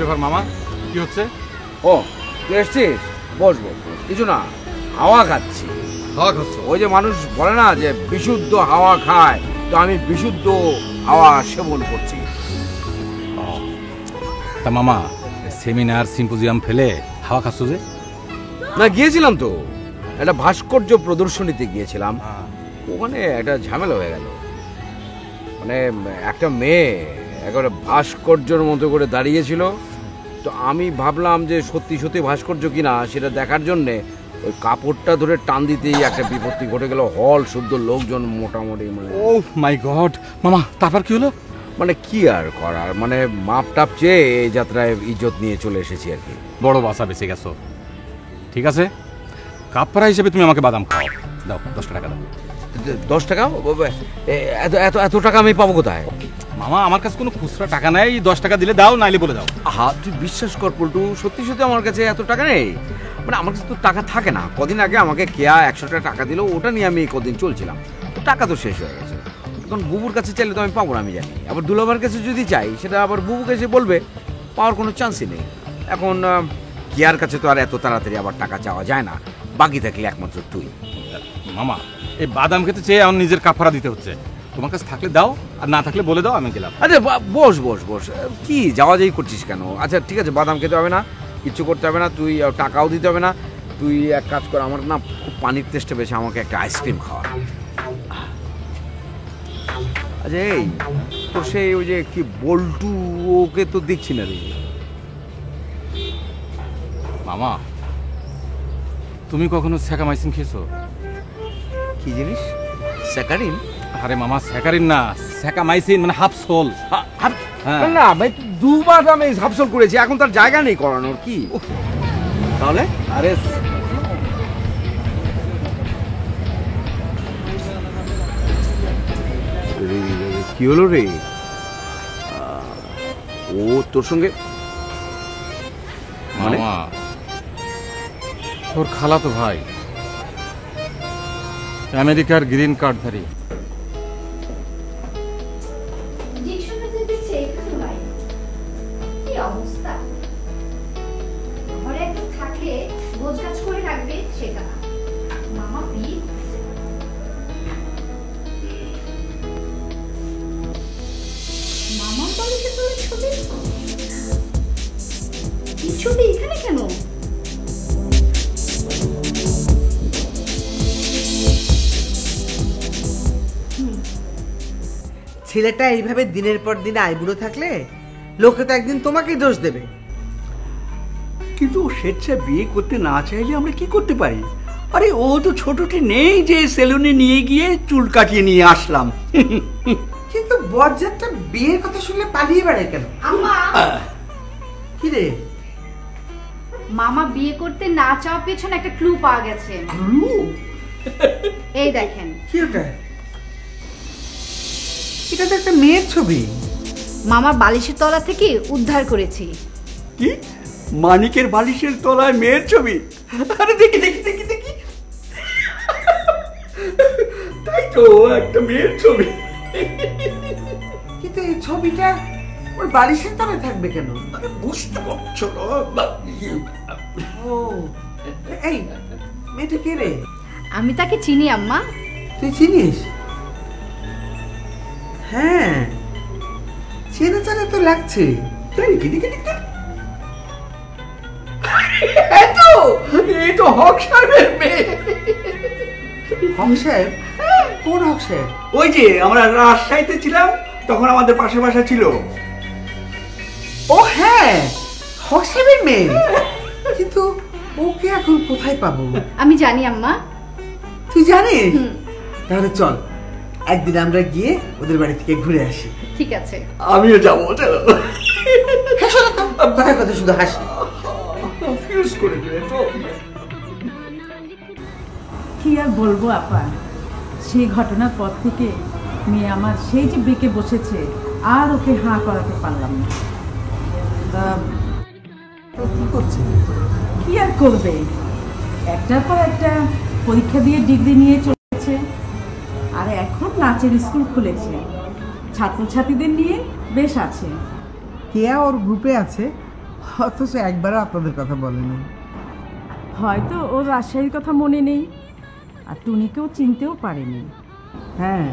ব্যাপার মামা, কি হচ্ছে? ও তুই এসছিস? বস বস, কিছু না, হাওয়া খাচ্ছি। হাওয়া খাচ্ছ? ওই যে মানুষ বলে না যে বিশুদ্ধ হাওয়া খায়, তো আমি বিশুদ্ধ হাওয়া সেবন করছি। তা মামা, সেমিনার সিম্পোজিয়াম ফেলে হাওয়া খাচ্ছ যে? না, গিয়েছিলাম তো, একটা ভাস্কর্য প্রদর্শনীতে গিয়েছিলাম। ওখানে একটা ঝামেলা হয়ে গেল। মানে একটা মেয়ে একেবারে ভাস্কর্যের মতো করে দাঁড়িয়েছিল। তো আমি ভাবলাম যে সত্যি সত্যি ভাস্কর্য কিনা সেটা দেখার জন্যে ওই কাপড়টা ধরে টান দিতেই একটা বিপত্তি ঘটে গেল। হল শুদ্ধ লোকজন মোটামুটি, মানে ও মাই গড মামা, তারপর কি হলো? মানে কি আর করার, মানে মাপ টাপ চেয়ে এই যাত্রায় ইজ্জত নিয়ে চলে এসেছি আর কি। বড় বাসা বেঁচে গেছো। ঠিক আছে, কাপড়া হিসেবে তুমি আমাকে বাদাম খাও, দাও 10 টাকা দাও। 10 টাকা? এত এত এত টাকা আমি পাবো কোথায়? মামা, আমার কাছে কোনো খুচরা টাকা নেই, 10 টাকা দিলে দাও, নাইলে বলে দাও। হা, তুই বিশ্বাস কর পল্টু, সত্যি সত্যি আমার কাছে এত টাকা নেই। মানে আমার কাছে তো টাকা থাকে না। কদিন আগে আমাকে কেয়া 100 টাকা দিল, ওটা নিয়ে আমি কদিন চলছিলাম। টাকা তো শেষ হয়ে গেছে। এখন বুবুর কাছে চাইলে তো আমি পাবো না, আমি জানি। আবার দুলাভার কাছে যদি চাই, সেটা আবার বুবুকে এসে বলবে, পাওয়ার কোনো চান্সই নেই। এখন কেয়ার কাছে তো আর এত তাড়াতাড়ি আবার টাকা চাওয়া যায় না। বাকি থাকলে একমাত্র তুই। মামা, এই বাদাম খেতে চেয়ে আমার নিজের কাপড়া দিতে হচ্ছে। তোমার কাছে থাকলে দাও, আর না থাকলে বলে দাও, আমি গেলাম। আচ্ছা বস বস বস, কি যাওয়া যাই করছিস কেন? আচ্ছা ঠিক আছে, বাদাম খেতে হবে না, কিচ্ছু করতে হবে না, তুই টাকাও দিতে হবে না। তুই এক কাজ কর, আমার না খুব পানির তেষ্টা বেশি, আমাকে একটা আইসক্রিম খাওয়া। আচ্ছা এই তো সেই ওই যে কি বল্টু, ওকে তো দেখছি না রে। মামা, তুমি কখনো স্যাকামাইসিন খেয়েছো? কি জিনিস? স্যাকারিন? আরে মামা, স্যাকারিন না, স্যাকামাইসিন মানে হাফসোল। না ভাই, 2বার আমি হাফসল করেছি, এখন তার জায়গা নেই করানোর। কি তাহলে? আরে কি হলো রে? ও তোর সঙ্গে মানে? মামা, তোর খালাতো ভাই আমেরিকার গ্রিন কার্ডধারী। ছবি এখানে কেন? ছেলেটা এইভাবে দিনের পর দিন আইবুড়ো থাকলে লোকে তো একদিন তোমাকেই দোষ দেবে। কিন্তু স্বেচ্ছা বিয়ে করতে না চাইলে আমরা কি করতে পারি? আরে ও তো ছোটটি নেই যে সেলুনে নিয়ে গিয়ে চুল কাটিয়ে নিয়ে আসলাম। কিন্তু বরযাত্রা বিয়ের কথা শুনলে পালিয়ে বেড়ায় কেন? আম্মা, কি রে? মামা বিয়ে করতে না চাওয়া পেছনে একটা ক্লু পাওয়া গেছে। এই দেখেন। কি ওটা? এটা তো একটা মেয়ের ছবি। মামা বালিশের তলা থেকে উদ্ধার করেছি। কি? মানিকের বালিশের তলায় মেয়ের ছবি? আরে দেখি দেখি দেখি দেখি, তাই তো একটা মেয়ের ছবি। কিন্তু এই ছবিটা ওর বালিশের তলায় থাকবে কেন? আরে বুঝতে পারছো না? ও এই মেয়েটা কে রে? আমি তাকে চিনি আম্মা। তুই চিনিস? হ্যাঁ, চেনা চেনা তো লাগছে। তাই কি? দেখি দেখি, এই তো হক সাহেবের মেয়ে। হক সাহেব? কোন হক সাহেব? ওই যে আমরা রাজশাহীতে ছিলাম তখন আমাদের পাশে বাসা ছিল। ও হ্যাঁ, হক সাহেবের মেয়ে। কিন্তু ওকে এখন কোথায় পাবো? আমি জানি আম্মা। তুই জানিস? তাহলে চল একদিন আমরা গিয়ে ওদের বাড়ি থেকে ঘুরে আসি। ঠিক আছে, আমিও যাবো। চলো। কথা কথা শুধু হাসি। কি আর বলবো আপা, সেই ঘটনার পর থেকে মেয়ে আমার সেই যে বেঁকে বসেছে, আর ওকে হাঁ করাতে পারলাম না। কি করছে? কি আর করবে, একটার পর একটা পরীক্ষা দিয়ে ডিগ্রি নিয়ে চলেছে। আর এখন নাচের স্কুল খুলেছে, ছাত্রছাত্রীদের নিয়ে বেশ আছে। কেয়া ওর গ্রুপে আছে, অথচ একবারও আপনাদের কথা বলেনি। হয়তো ওর রাজশাহীর কথা মনে নেই, আর টুনিকেও চিনতেও পারেনি। হ্যাঁ,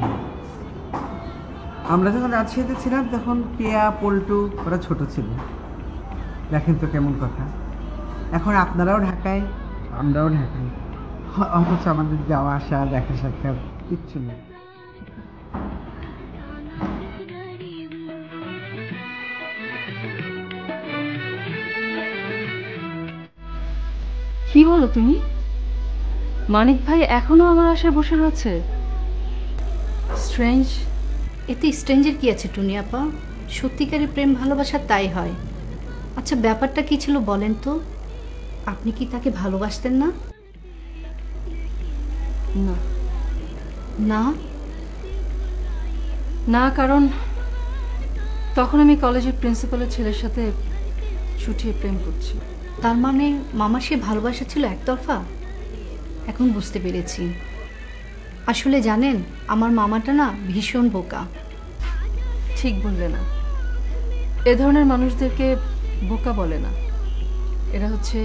আমরা যখন রাজশাহীতে ছিলাম তখন কেয়া, পল্টু ওরা ছোট ছিল। দেখেন তো কেমন কথা, এখন আপনারাও ঢাকায়, আমরাও ঢাকায়, অথচ আমাদের যাওয়া আসা, দেখা সাক্ষাৎ কিচ্ছু নেই। কি বলো তুমি? মানিক ভাই এখনো আমার আশায় বসে রয়েছে? স্ট্রেঞ্জ। এতে স্ট্রেঞ্জের কি আছে টুনি আপা? সত্যিকারের প্রেম ভালোবাসা তাই হয়। আচ্ছা, ব্যাপারটা কি ছিল বলেন তো? আপনি কি তাকে ভালোবাসতেন না? না না? না, কারণ তখন আমি কলেজের প্রিন্সিপালের ছেলের সাথে ছুটিয়ে প্রেম করছি। তার মানে মামা সে ভালোবাসা ছিল একতরফা? এখন বুঝতে পেরেছি। আসলে জানেন, আমার মামাটা না ভীষণ বোকা। ঠিক বললে না, এ ধরনের মানুষদেরকে বোকা বলে না, এরা হচ্ছে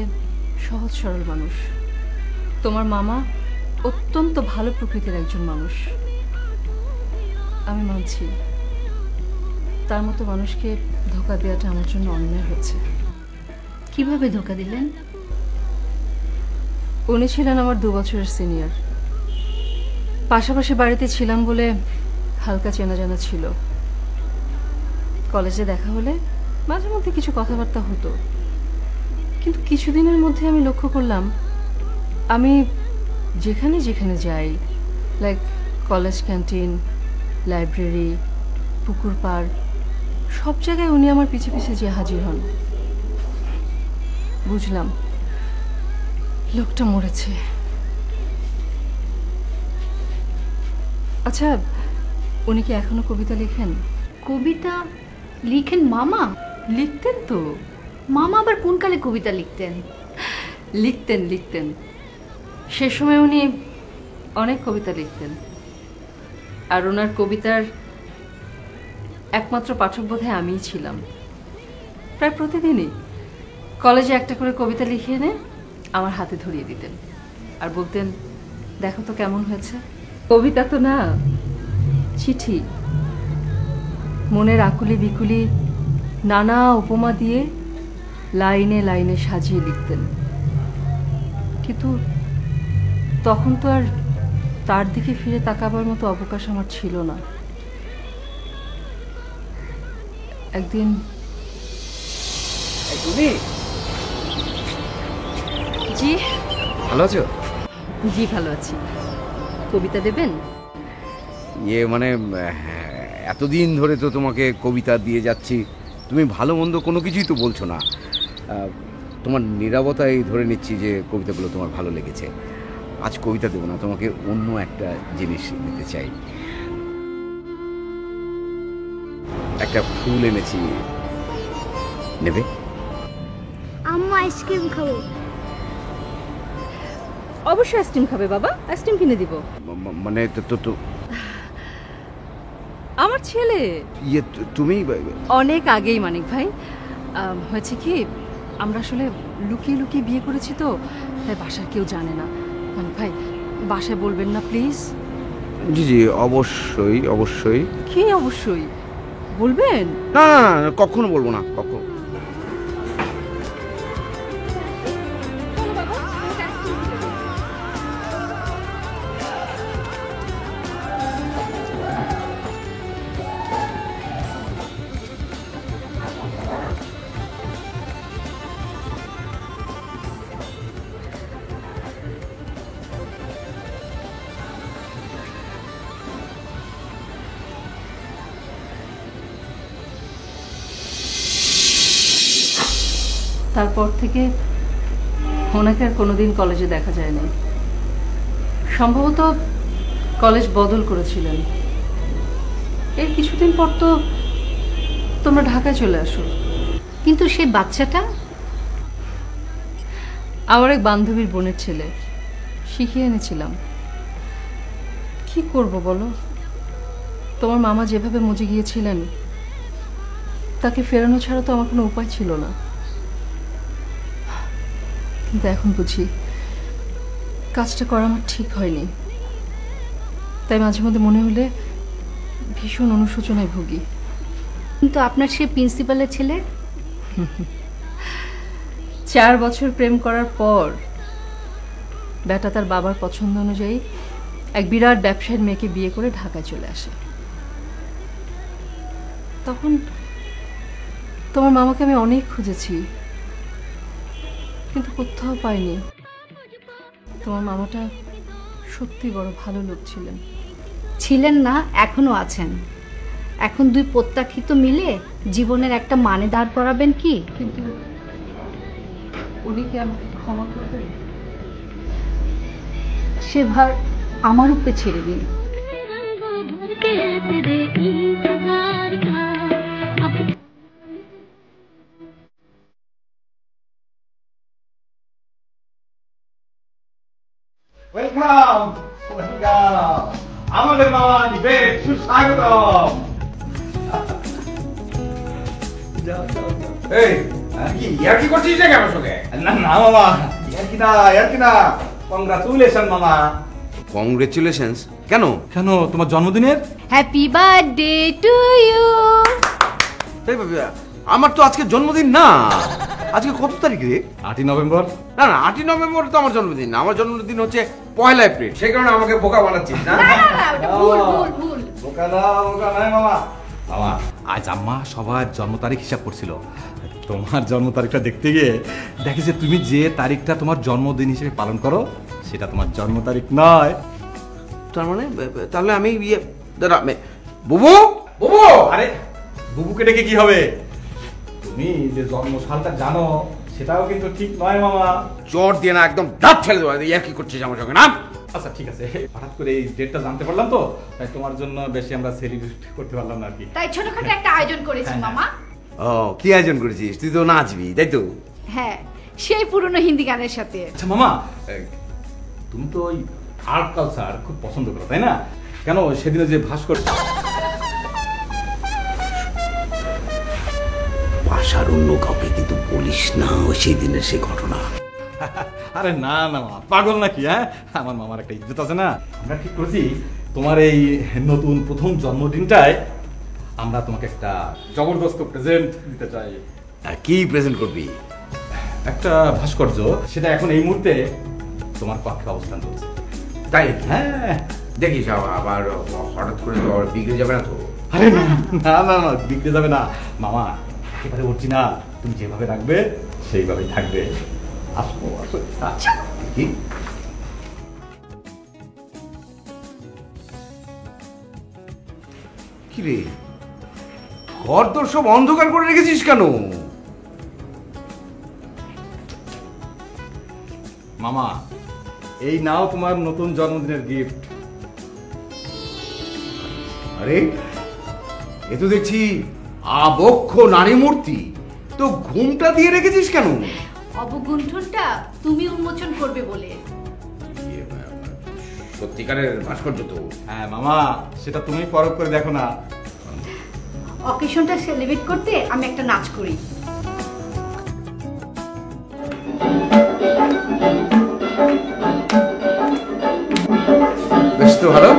সহজ সরল মানুষ। তোমার মামা অত্যন্ত ভালো প্রকৃতির একজন মানুষ, আমি মানছি। তার মতো মানুষকে ধোঁকা দেওয়াটা আমার জন্য অন্যায় হচ্ছে। কিভাবে ধোকা দিলেন? উনি ছিলেন আমার 2 বছরের সিনিয়র। পাশাপাশি বাড়িতে ছিলাম বলে হালকা চেনা জানা ছিল। কলেজে দেখা হলে মাঝে মধ্যে কিছু কথাবার্তা হতো, কিন্তু কিছুদিনের মধ্যে আমি লক্ষ্য করলাম আমি যেখানে যেখানে যাই, লাইক কলেজ ক্যান্টিন, লাইব্রেরি, পুকুর পাড়, সব জায়গায় উনি আমার পিছে পিছে যে হাজির হন। বুঝলাম লোকটা মরেছে। আচ্ছা, উনি কি এখনো কবিতা লেখেন? কবিতা লিখেন মামা? লিখতেন তো। মামা আবার কোন কালে কবিতা লিখতেন? লিখতেন লিখতেন সে সময় উনি অনেক কবিতা লিখতেন, আর ওনার কবিতার একমাত্র পাঠক বোধহয় আমিই ছিলাম। প্রায় প্রতিদিনই কলেজে একটা করে কবিতা লিখে এনে আমার হাতে ধরিয়ে দিতেন আর বলতেন, দেখো তো কেমন হয়েছে। কবিতা তো না, চিঠি। মনের আকুলি বিকুলি নানা উপমা দিয়ে লাইনে লাইনে সাজিয়ে লিখতেন। কিন্তু তখন তো আর তার দিকে ফিরে তাকাবার মতো অবকাশ আমার ছিল না। একদিন জি ভালো আছো? জি ভালো আছি। কবিতা দেবেন? মানে এতদিন ধরে তো তোমাকে কবিতা দিয়ে যাচ্ছি, তুমি ভালো মন্দ কোনো কিছুই তো বলছো না। তোমার নীরবতাই ধরে নিচ্ছি যে কবিতাগুলো তোমার ভালো লেগেছে। আজ কবিতা দেবো না, তোমাকে অন্য একটা জিনিস দিতে চাই। একটা ফুল এনেছি, নেবে? আম্মু আইসক্রিম খাবো। অবশ্যই আইসক্রিম খাবে বাবা, আইসক্রিম কিনে দিব। মানে তো আমার ছেলে ইয়ে তুমি অনেক আগেই মানিক ভাই। হয়েছে কি, আমরা আসলে লুকিয়ে লুকিয়ে বিয়ে করেছি তো, তাই বাসার কেউ জানে না। মানিক ভাই, বাসায় বলবেন না প্লিজ। জি জি, অবশ্যই অবশ্যই। কি অবশ্যই বলবেন? না না না, কখনো বলবো না, কখনো। তারপর থেকে ওনাকে আর কোনোদিন কলেজে দেখা যায় না। সম্ভবত কলেজ বদল করেছিলেন। এর কিছুদিন পর তো তোমরা ঢাকায় চলে আসো। কিন্তু সে বাচ্চাটা? আমার এক বান্ধবীর বোনের ছেলে, শিখিয়ে এনেছিলাম। কি করব বলো, তোমার মামা যেভাবে মজে গিয়েছিলেন, তাকে ফেরানো ছাড়া তো আমার কোনো উপায় ছিল না। কিন্তু এখন বুঝি কাজটা করা আমার ঠিক হয়নি। তাই মাঝে মধ্যে মনে হলে ভীষণ অনুশোচনায় ভুগি। কিন্তু আপনার সে প্রিন্সিপালের ছেলে 4 বছর প্রেম করার পর বেটা তার বাবার পছন্দ অনুযায়ী এক বিরাট ব্যবসায়ীর মেয়েকে বিয়ে করে ঢাকায় চলে আসে। তখন তোমার মামাকে আমি অনেক খুঁজেছি, কিন্তু কোথাও পাইনি। তোমার মামাটা সত্যি বড় ভালো লোক ছিলেন। ছিলেন না, এখনো আছেন। এখন 2 প্রত্যাখ্যিত মিলে জীবনের একটা মানে দাঁড় করাবেন কি? কিন্তু উনি কি আমাকে ক্ষমা করবেন? সে ভার আমার উপরে ছেড়ে দিন। ওয়েলকাম ওয়েলকাম, আমাদের মামা বেশ সুস্বাগতম। এই কি ইয়ার কি করছিস নাকি আমার সঙ্গে? না না মামা, ইয়ার কি না, কংগ্রাচুলেশন মামা। কংগ্রেচুলেশনস কেন? কেন, তোমার জন্মদিনের? Happy birthday to you. এই বাবা, আমার তো আজকে জন্মদিন না। আজকে কত তারিখ রে? 8ই নভেম্বর। না না, 8ই নভেম্বর তো আমার জন্মদিন না। আমার জন্মদিন হচ্ছে 1 এপ্রিল। সেই কারণে আমাকে বোকা বানাচ্ছিস না? ভুল। বোকা নাই মামা। মামা, আজ আম্মা সবার জন্ম তারিখ হিসাব করছিল। তোমার জন্ম তারিখটা দেখতে গিয়ে দেখে যে তুমি যে তারিখটা তোমার জন্মদিন হিসেবে পালন করো সেটা তোমার জন্ম তারিখ নয়। তার মানে তাহলে আমি দাঁড়া, বুবু বুবু। আরে বুবুকে ডেকে কি হবে? তুমি যে জন্মসালটা জানো সেটাও কিন্তু ঠিক নয় মামা। চোর দিয়ে না একদম দাঁত ফেলে দেবো। ইয়ার কি করছিস আমার সঙ্গে? না আচ্ছা ঠিক আছে, হঠাৎ করে এই ডেটটা জানতে পারলাম তো, তাই তোমার জন্য বেশি আমরা সেলিব্রেট করতে পারলাম না আর কি। তাই ছোটখাটো একটা আয়োজন করেছি মামা। ও, কি আয়োজন করেছিস? তুই তো নাচবি তাই তো? হ্যাঁ, সেই পুরনো হিন্দি গানের সাথে। আচ্ছা মামা, তুমি তো ওই আর্ট কালচার খুব পছন্দ করো তাই না? কেন সেদিনে যে ভাস্কর বাসার অন্য কাউকে কিন্তু বলিস না সেই দিনের সেই ঘটনা। আরে না না মামা, পাগল নাকি? হ্যাঁ, আমার মামার একটা ইজ্জত আছে না। আমরা ঠিক করেছি তোমার এই নতুন প্রথম জন্মদিনটায় আমরা তোমাকে একটা জবরদস্ত প্রেজেন্ট দিতে চাই। কি প্রেজেন্ট করবি? একটা ভাস্কর্য, সেটা এখন এই মুহূর্তে তোমার পক্ষে অবস্থান করছে। তাই? হ্যাঁ, দেখিস আবার হঠাৎ করে তো বিগড়ে যাবে না তো? আরে না না না না, বিগড়ে যাবে না মামা, একেবারে অরিজিনাল। তুমি যেভাবে রাখবে সেইভাবেই থাকবে। আসবো আসো। কি রে, ঘর তোর সব অন্ধকার করে রেখেছিস কেন? মামা, এই নাও তোমার নতুন জন্মদিনের গিফট। আরে এ তো দেখছি আবক্ষ নারী মূর্তি। তো ঘুমটা দিয়ে রেখেছিস কেন? অবগুণ্ঠনটা তুমি উন্মোচন করবে বলে। সত্যিকারের ভাস্কর্য তো। হ্যাঁ মামা, সেটা তুমি পরখ করে দেখো না। অকেশনটা সেলিব্রেট করতে আমি একটা নাচ করি। বেশ তো ভালো।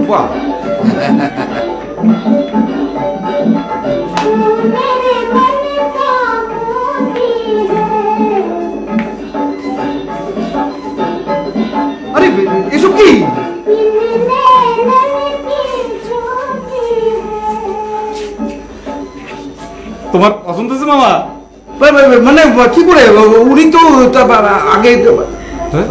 বাহ, আরে এসব কি? তোমার পছন্দ হয়েছে মামা? মানে কি করে? উনি তো আগে হ্যাঁ?